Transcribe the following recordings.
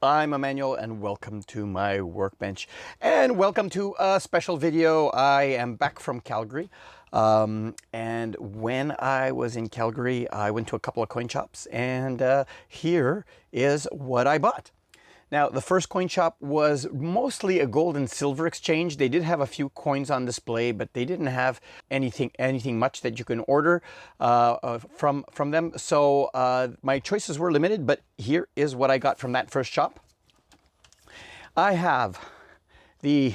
I'm Emmanuel and welcome to my workbench and welcome to a special video. I am back from Calgary and when I was in Calgary I went to a couple of coin shops and here is what I bought. Now the first coin shop was mostly a gold and silver exchange. They did have a few coins on display, but they didn't have anything much that you can order from them. So my choices were limited, but here is what I got from that first shop. I have the,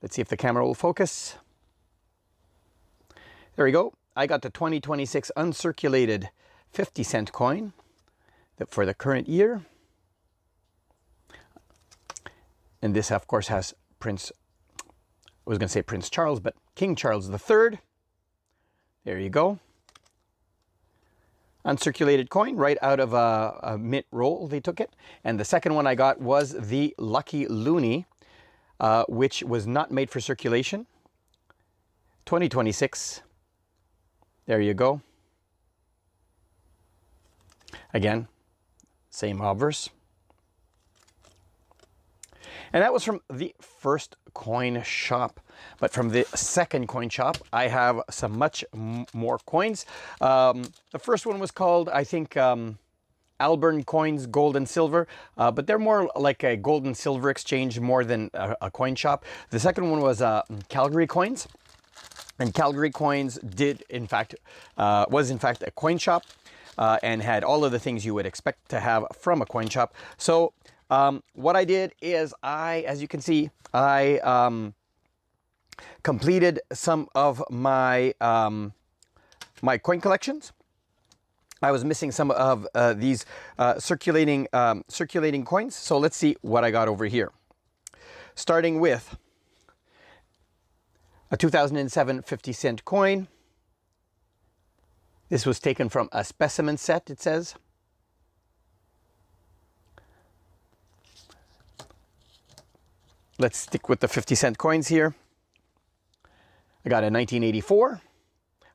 let's see if the camera will focus. There we go. I got the 2026 uncirculated 50-cent coin for the current year. And this, of course, has Prince Charles, but King Charles III. There you go. Uncirculated coin right out of a mint roll, they took it. And the second one I got was the Lucky Loonie, which was not made for circulation. 2026. There you go. Again, same obverse. And that was from the first coin shop. But from the second coin shop, I have some much more coins. The first one was called, I think, Alberta coins, gold and silver. But they're more like a gold and silver exchange more than a coin shop. The second one was Calgary coins. And Calgary coins was in fact a coin shop and had all of the things you would expect to have from a coin shop. So what I did is as you can see, I completed some of my my coin collections. I was missing some of these circulating coins. So let's see what I got over here. Starting with a 2007 50-cent coin. This was taken from a specimen set, it says. Let's stick with the 50-cent coins here. I got a 1984.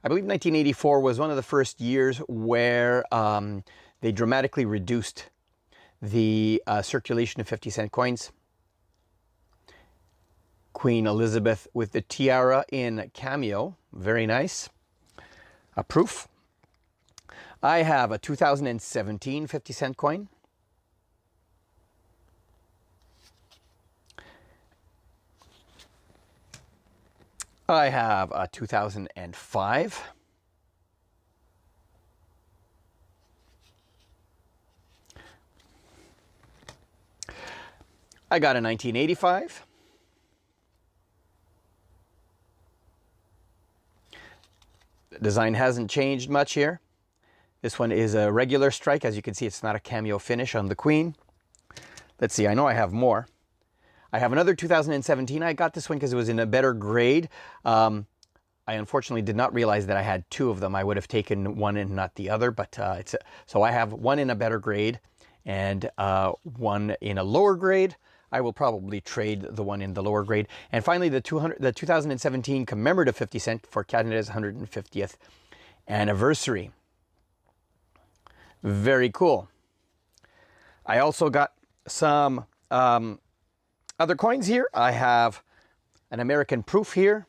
I believe 1984 was one of the first years where they dramatically reduced the circulation of 50-cent coins. Queen Elizabeth with the tiara in cameo. Very nice. A proof. I have a 2017 50-cent coin. I have a 2005. I got a 1985. The design hasn't changed much here. This one is a regular strike. As you can see, it's not a cameo finish on the Queen. Let's see, I know I have more. I have another 2017. I got this one because it was in a better grade. I unfortunately did not realize that I had two of them. I would have taken one and not the other, but so I have one in a better grade and one in a lower grade. I will probably trade the one in the lower grade. And finally, the 2017 commemorative 50 cent for Canada's 150th anniversary. Very cool. I also got some other coins here. I have an American proof here,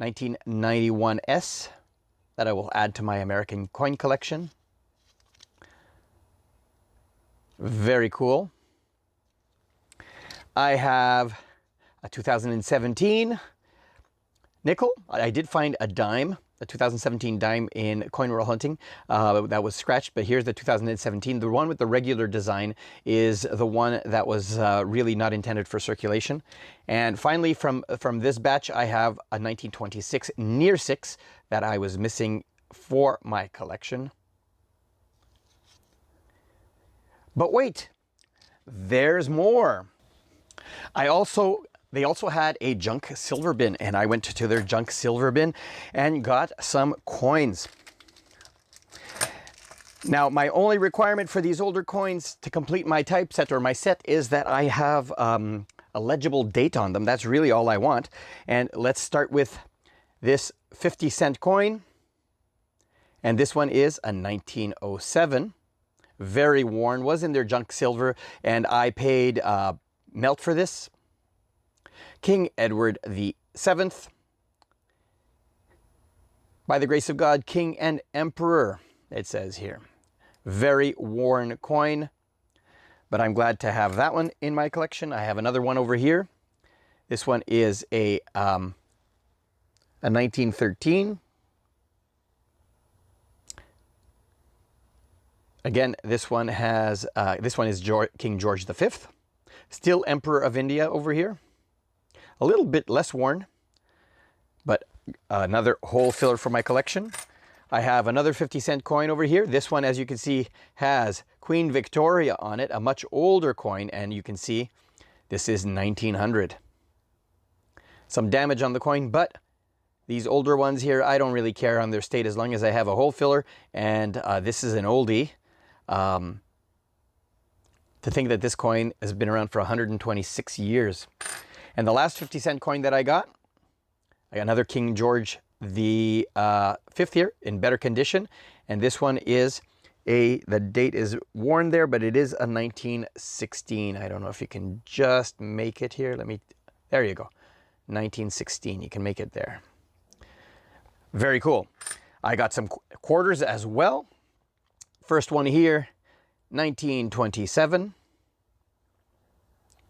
1991S, that I will add to my American coin collection. Very cool. I have a 2017 nickel. I did find a dime, a 2017 dime in coin roll hunting that was scratched, but here's the 2017. The one with the regular design is the one that was really not intended for circulation. And finally, from this batch, I have a 1926 near 6 that I was missing for my collection. But wait, there's more. They also had a junk silver bin, and I went to their junk silver bin and got some coins. Now, my only requirement for these older coins to complete my typeset or my set is that I have a legible date on them. That's really all I want. And let's start with this 50-cent coin. And this one is a 1907. very worn, was in their junk silver, and I paid melt for this. King Edward the 7th. By the grace of God, King and Emperor, it says here. Very worn coin, but I'm glad to have that one in my collection. I have another one over here. This one is a 1913. Again, this one is King George V. Still Emperor of India over here. A little bit less worn, but another hole filler for my collection. I have another 50-cent coin over here. This one, as you can see, has Queen Victoria on it, a much older coin, and you can see this is 1900. Some damage on the coin, but these older ones here, I don't really care on their state as long as I have a hole filler, and this is an oldie. To think that this coin has been around for 126 years. And the last 50-cent coin that I got another King George the 5th here in better condition. And this one is the date is worn there, but it is a 1916. I don't know if you can just make it here. There you go. 1916, you can make it there. Very cool. I got some quarters as well. First one here, 1927.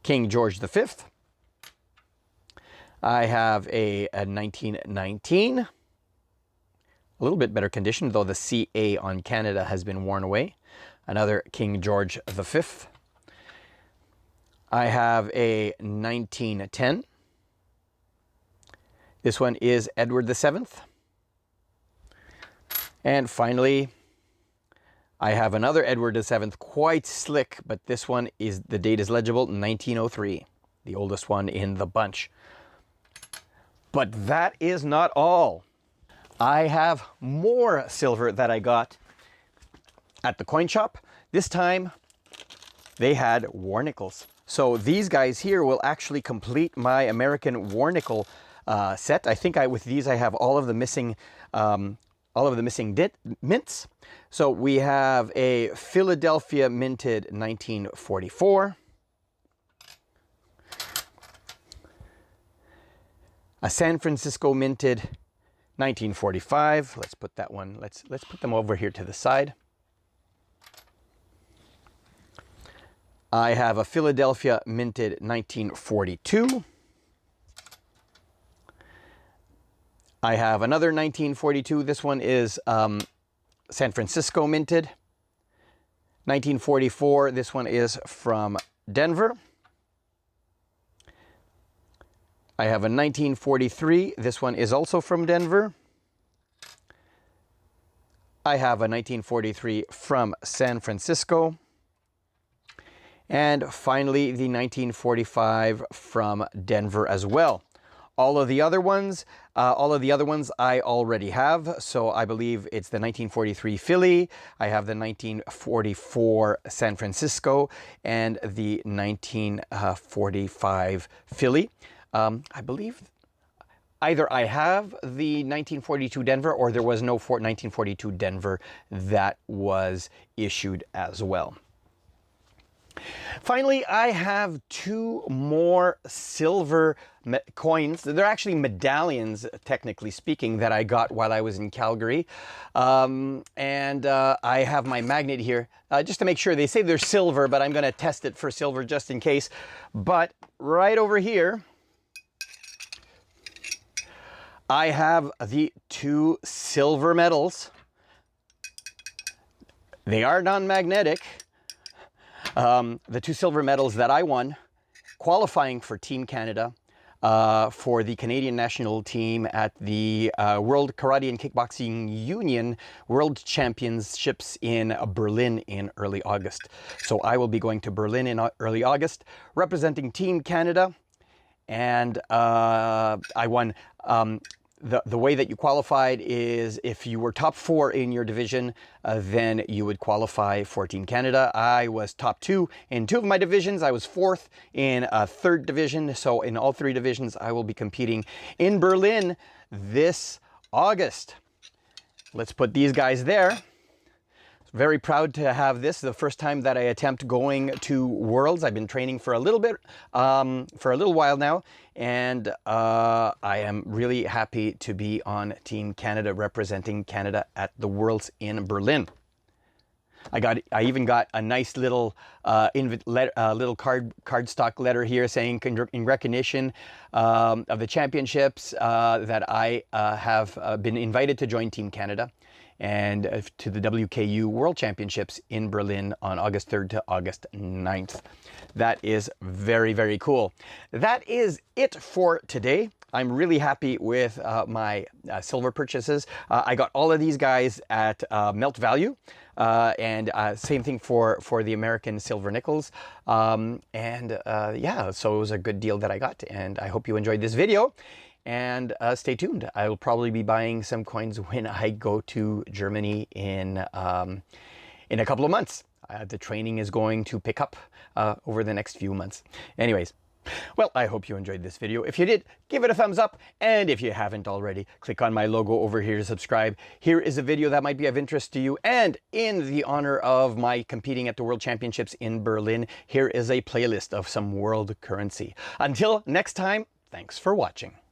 King George the 5th. I have a 1919, a little bit better condition, though the CA on Canada has been worn away. Another King George V. I have a 1910. This one is Edward VII. And finally, I have another Edward VII, quite slick, but this one is, the date is legible, 1903, the oldest one in the bunch. But that is not all. I have more silver that I got at the coin shop. This time, they had war nickels. So these guys here will actually complete my American war nickel set. I think with these I have all of the missing mints. So we have a Philadelphia minted 1944. A San Francisco minted 1945. Let's put that one, let's put them over here to the side. I have a Philadelphia minted 1942. I have another 1942. This one is San Francisco minted. 1944. This one is from Denver. I have a 1943. This one is also from Denver. I have a 1943 from San Francisco. And finally, the 1945 from Denver as well. All of the other ones I already have. So I believe it's the 1943 Philly. I have the 1944 San Francisco and the 1945 Philly. I believe either I have the 1942 Denver or there was no 1942 Denver that was issued as well. Finally, I have two more silver coins. They're actually medallions, technically speaking, that I got while I was in Calgary. I have my magnet here just to make sure. They say they're silver, but I'm going to test it for silver just in case. But right over here, I have the two silver medals. They are non-magnetic. The two silver medals that I won qualifying for Team Canada for the Canadian national team at the World Karate and Kickboxing Union World Championships in Berlin in early August. So I will be going to Berlin in early August representing Team Canada. And I won. The way that you qualified is if you were top 4 in your division, then you would qualify for Team Canada. I was top 2 in 2 of my divisions. I was 4th in a 3rd division. So in all 3 divisions, I will be competing in Berlin this August. Let's put these guys there. Very proud to have this. The first time that I attempt going to Worlds. I've been training for a little bit, for a little while now, and I am really happy to be on Team Canada, representing Canada at the Worlds in Berlin. I even got a nice little little cardstock letter here saying in recognition of the championships that I have been invited to join Team Canada and to the WKU World Championships in Berlin on August 3rd to August 9th. That is very, very cool. That is it for today. I'm really happy with my silver purchases. I got all of these guys at melt value. And same thing for the American silver nickels. Yeah, so it was a good deal that I got, and I hope you enjoyed this video. And stay tuned. I will probably be buying some coins when I go to Germany in a couple of months. The training is going to pick up over the next few months. Anyways, well, I hope you enjoyed this video. If you did, give it a thumbs up. And if you haven't already, click on my logo over here to subscribe. Here is a video that might be of interest to you. And in the honor of my competing at the World Championships in Berlin, here is a playlist of some world currency. Until next time, thanks for watching.